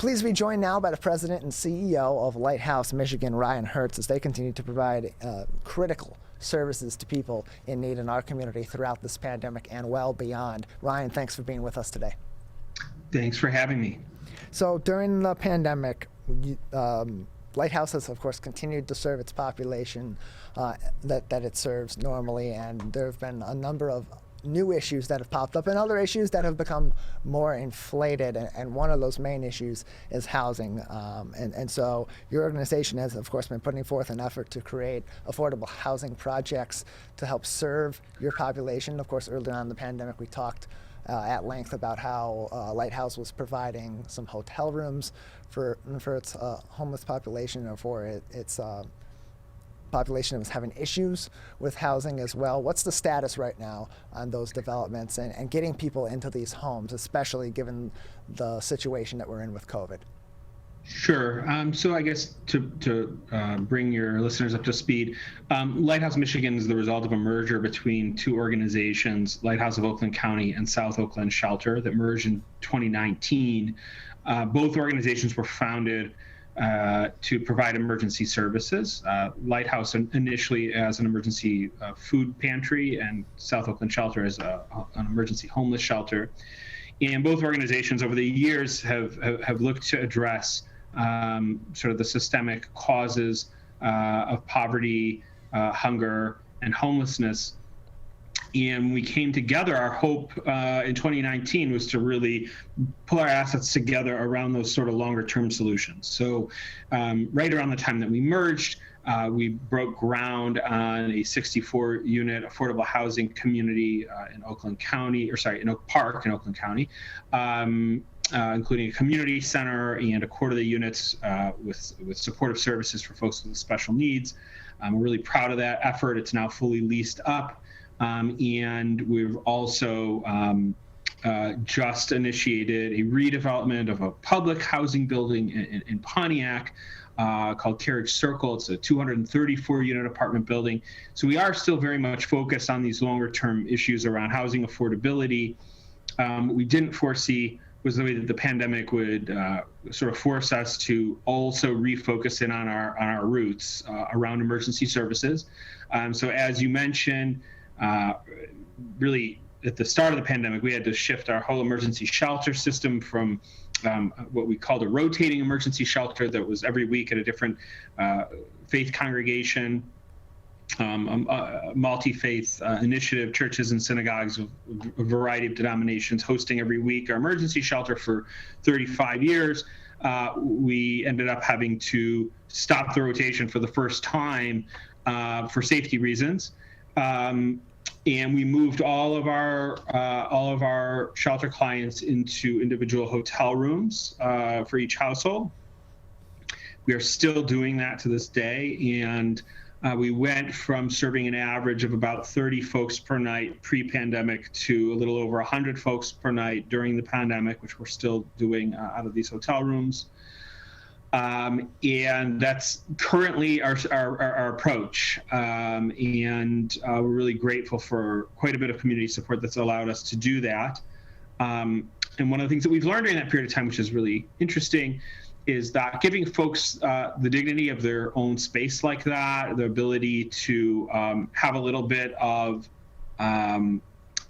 pleased to be joined now by the President and CEO of Lighthouse Michigan, Ryan Hertz, as they continue to provide critical services to people in need in our community throughout this pandemic and well beyond. Ryan, thanks for being with us today. Thanks for having me. So during the pandemic, Lighthouse has, of course, continued to serve its population that it serves normally, and there have been a number of new issues that have popped up and other issues that have become more inflated, and one of those main issues is housing. And so your organization has, of course, been putting forth an effort to create affordable housing projects to help serve your population. Of course, early on in the pandemic, we talked at length about how Lighthouse was providing some hotel rooms for its homeless population, or for its population that was having issues with housing as well. What's the status right now on those developments and getting people into these homes, especially given the situation that we're in with COVID? Sure. So I guess to bring your listeners up to speed, Lighthouse Michigan is the result of a merger between two organizations, Lighthouse of Oakland County and South Oakland Shelter, that merged in 2019. Both organizations were founded to provide emergency services. Lighthouse initially as an emergency food pantry, and South Oakland Shelter as an emergency homeless shelter. And both organizations over the years have looked to address sort of the systemic causes of poverty, hunger, and homelessness. And when we came together, our hope in 2019 was to really pull our assets together around those sort of longer term solutions. So right around the time that we merged, we broke ground on a 64-unit affordable housing community in Oakland County, in Oak Park in Oakland County, including a community center and a quarter of the units with supportive services for folks with special needs. We're really proud of that effort. It's now fully leased up. And we've also just initiated a redevelopment of a public housing building in Pontiac called Carriage Circle. It's a 234-unit apartment building. So we are still very much focused on these longer-term issues around housing affordability. What we didn't foresee was the way that the pandemic would sort of force us to also refocus in on our roots around emergency services. So as you mentioned, really at the start of the pandemic, we had to shift our whole emergency shelter system from what we called a rotating emergency shelter that was every week at a different faith congregation, a multi-faith initiative, churches and synagogues of a variety of denominations hosting every week our emergency shelter for 35 years. We ended up having to stop the rotation for the first time for safety reasons. And we moved all of our shelter clients into individual hotel rooms for each household. We are still doing that to this day, and we went from serving an average of about 30 folks per night pre-pandemic to a little over 100 folks per night during the pandemic, which we're still doing out of these hotel rooms. And that's currently our approach. And we're really grateful for quite a bit of community support that's allowed us to do that. And one of the things that we've learned during that period of time, which is really interesting, is that giving folks the dignity of their own space like that, the ability to have a little bit of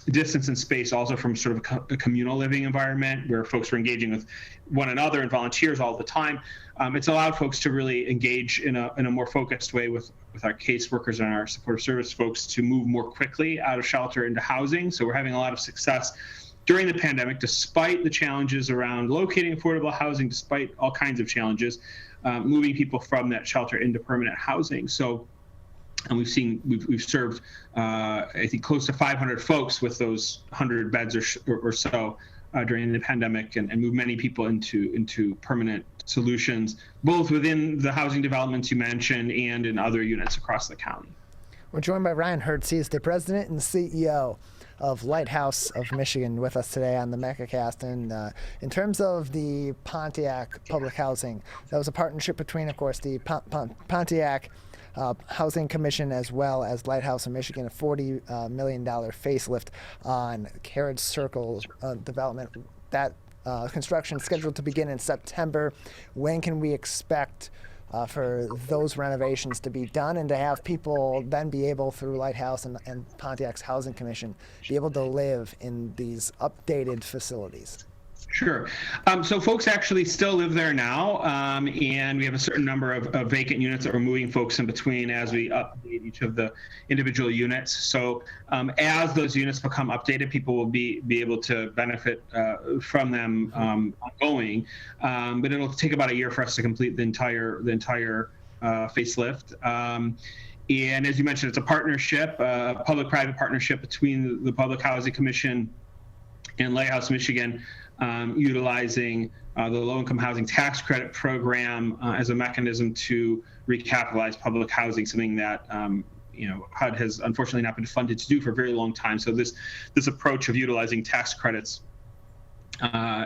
distance and space also from sort of a communal living environment where folks were engaging with one another and volunteers all the time. It's allowed folks to really engage in a more focused way with our caseworkers and our supportive service folks to move more quickly out of shelter into housing. So we're having a lot of success during the pandemic, despite the challenges around locating affordable housing, despite all kinds of challenges, moving people from that shelter into permanent housing. So, and we've served, I think, close to 500 folks with those 100 beds or so during the pandemic, and moved many people into permanent solutions, both within the housing developments you mentioned and in other units across the county. We're joined by Ryan Hertz. He is the President and CEO of Lighthouse of Michigan with us today on the MechaCast. And in terms of the Pontiac public housing, that was a partnership between, of course, the Pontiac Housing Commission as well as Lighthouse of Michigan, a $40 million facelift on Carriage Circle development. That construction scheduled to begin in September. When can we expect for those renovations to be done and to have people then be able, through Lighthouse and Pontiac's Housing Commission, be able to live in these updated facilities? Sure. So folks actually still live there now, and we have a certain number of vacant units that we're moving folks in between as we update each of the individual units. So as those units become updated, people will be able to benefit from them ongoing. But it'll take about a year for us to complete the entire facelift. And as you mentioned, it's a partnership, a public-private partnership between the Public Housing Commission and Lighthouse Michigan, utilizing the low-income housing tax credit program as a mechanism to recapitalize public housing, something that HUD has unfortunately not been funded to do for a very long time. So this approach of utilizing tax credits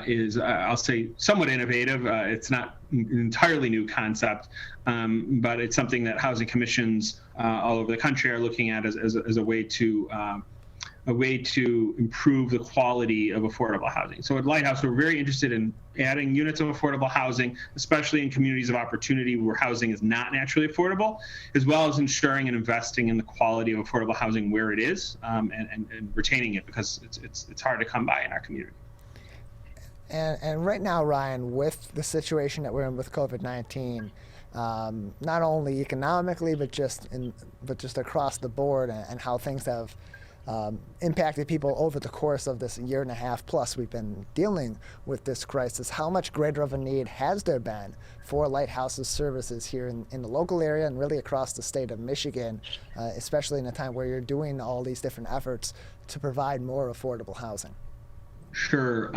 is, I'll say, somewhat innovative. It's not an entirely new concept, but it's something that housing commissions all over the country are looking at as a way to improve the quality of affordable housing. So at Lighthouse, we're very interested in adding units of affordable housing, especially in communities of opportunity where housing is not naturally affordable, as well as ensuring and investing in the quality of affordable housing where it is, and retaining it, because it's hard to come by in our community. And right now, Ryan, with the situation that we're in with COVID-19, not only economically but just across the board, and how things have impacted people over the course of this year and a half plus we've been dealing with this crisis, how much greater of a need has there been for Lighthouse's services here in the local area and really across the state of Michigan, especially in a time where you're doing all these different efforts to provide more affordable housing? Sure.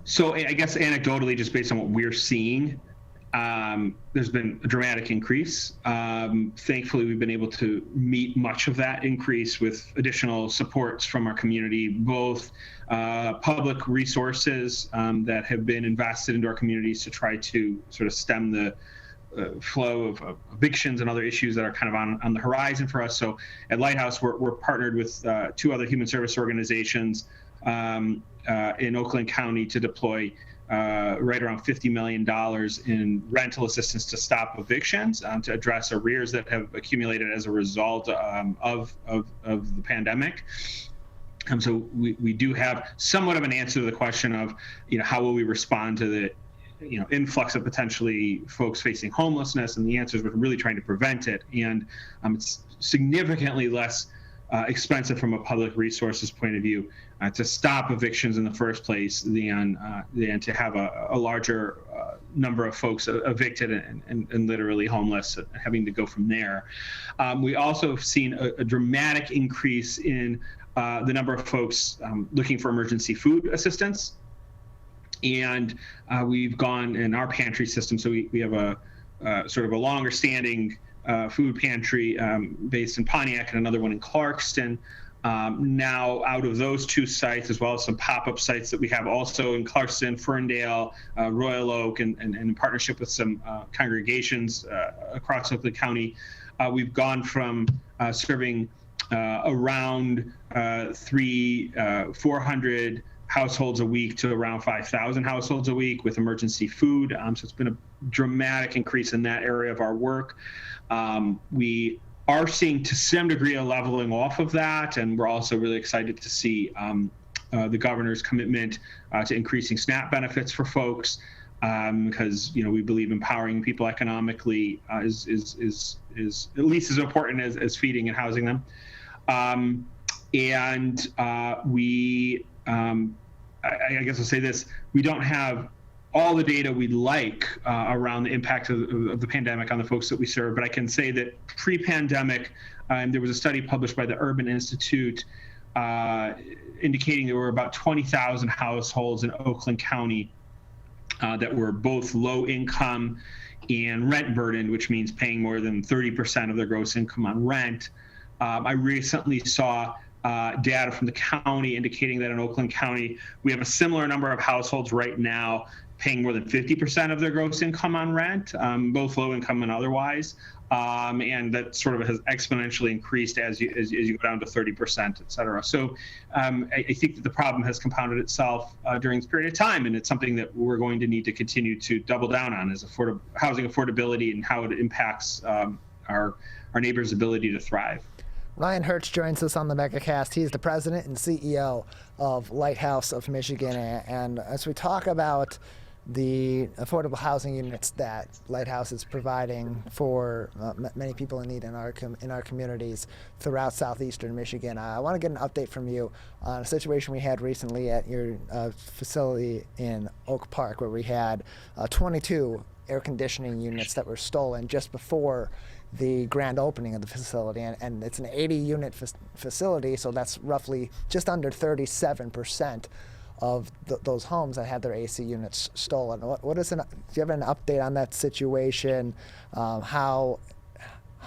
So I guess anecdotally, just based on what we're seeing, there's been a dramatic increase. Thankfully, we've been able to meet much of that increase with additional supports from our community, both public resources that have been invested into our communities to try to sort of stem the flow of evictions and other issues that are kind of on the horizon for us. So at Lighthouse, we're partnered with two other human service organizations in Oakland County to deploy right around $50 million in rental assistance to stop evictions, to address arrears that have accumulated as a result of the pandemic. So we do have somewhat of an answer to the question of, how will we respond to the influx of potentially folks facing homelessness, and the answer is we're really trying to prevent it. And it's significantly less expensive from a public resources point of view to stop evictions in the first place than to have a larger number of folks evicted and literally homeless, having to go from there. We also have seen a dramatic increase in the number of folks looking for emergency food assistance. And we've gone in our pantry system, so we have a sort of a longer standing food pantry based in Pontiac and another one in Clarkston. Now, out of those two sites, as well as some pop-up sites that we have also in Clarkston, Ferndale, Royal Oak, and in partnership with some congregations across Oakland County, we've gone from serving around 400 households a week to around 5,000 households a week with emergency food. So it's been a dramatic increase in that area of our work. We are seeing to some degree a leveling off of that, and we're also really excited to see the governor's commitment to increasing SNAP benefits for folks, because we believe empowering people economically is at least as important as feeding and housing them. I guess I'll say this: we don't have all the data we'd like around the impact of the pandemic on the folks that we serve, but I can say that pre-pandemic, there was a study published by the Urban Institute indicating there were about 20,000 households in Oakland County that were both low income and rent burdened, which means paying more than 30% of their gross income on rent. I recently saw data from the county indicating that in Oakland County, we have a similar number of households right now paying more than 50% of their gross income on rent, both low income and otherwise. And that sort of has exponentially increased as you go down to 30%, et cetera. So I think that the problem has compounded itself during this period of time, and it's something that we're going to need to continue to double down on, is housing affordability and how it impacts our neighbors' ability to thrive. Ryan Hertz joins us on the MegaCast. He's the president and CEO of Lighthouse of Michigan. And as we talk about the affordable housing units that Lighthouse is providing for many people in need in our communities throughout southeastern Michigan, I want to get an update from you on a situation we had recently at your facility in Oak Park, where we had 22 air conditioning units that were stolen just before the grand opening of the facility, and it's an 80-unit facility, so that's roughly just under 37% of those homes that had their AC units stolen. Do you have an update on that situation? How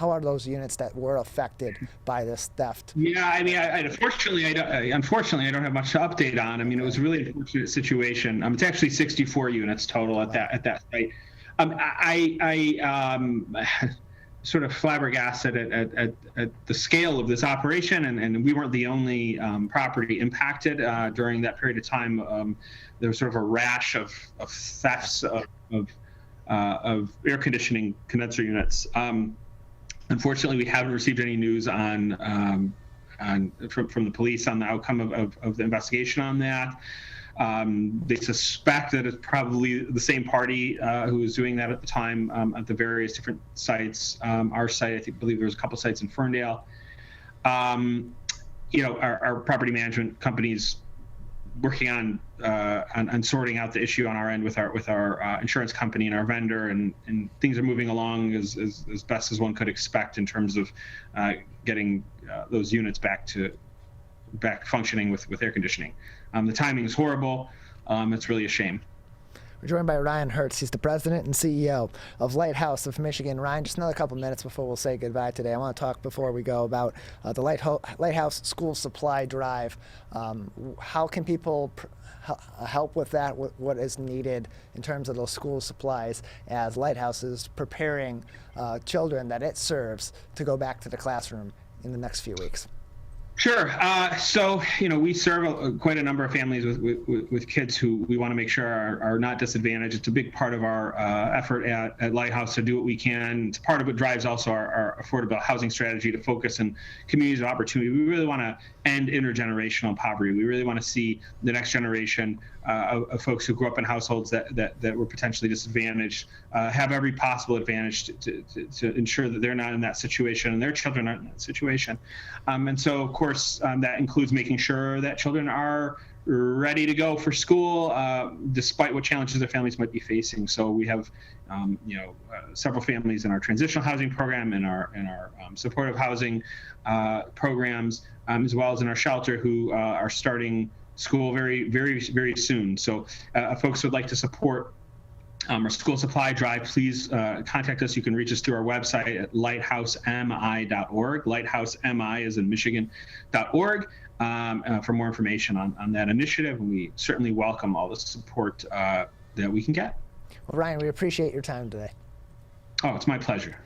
are those units that were affected by this theft? Yeah, I mean, unfortunately, I don't have much to update on. I mean, it was a really unfortunate situation. It's actually 64 units total at that site. I sort of flabbergasted at the scale of this operation, and we weren't the only property impacted during that period of time. There was sort of a rash of thefts of air conditioning condenser units. Unfortunately, we haven't received any news from the police on the outcome of the investigation on that. They suspect that it's probably the same party who was doing that at the time at the various different sites. Our site, believe there was a couple sites in Ferndale. Our property management companies working on sorting out the issue on our end with our insurance company and our vendor, and things are moving along as best as one could expect in terms of getting those units back functioning with air conditioning. The timing is horrible. It's really a shame. We're joined by Ryan Hertz. He's the president and CEO of Lighthouse of Michigan. Ryan, just another couple minutes before we'll say goodbye today. I want to talk before we go about the Lighthouse School Supply Drive. How can people help with that? What is needed in terms of those school supplies as Lighthouse is preparing children that it serves to go back to the classroom in the next few weeks? Sure. So, we serve quite a number of families with kids who we want to make sure are not disadvantaged. It's a big part of our effort at Lighthouse to do what we can. It's part of what drives also our affordable housing strategy to focus in communities of opportunity. We really want to end intergenerational poverty. We really want to see the next generation of folks who grew up in households that were potentially disadvantaged have every possible advantage to ensure that they're not in that situation and their children aren't in that situation. And so, of course, that includes making sure that children are ready to go for school, despite what challenges their families might be facing. So we have, several families in our transitional housing program, in our supportive housing programs, as well as in our shelter, who are starting school very, very, very soon. So folks would like to support our school supply drive, please contact us. You can reach us through our website at lighthousemi.org. Lighthousemi is in Michigan.org for more information on that initiative. And we certainly welcome all the support that we can get. Well, Ryan, we appreciate your time today. Oh, it's my pleasure.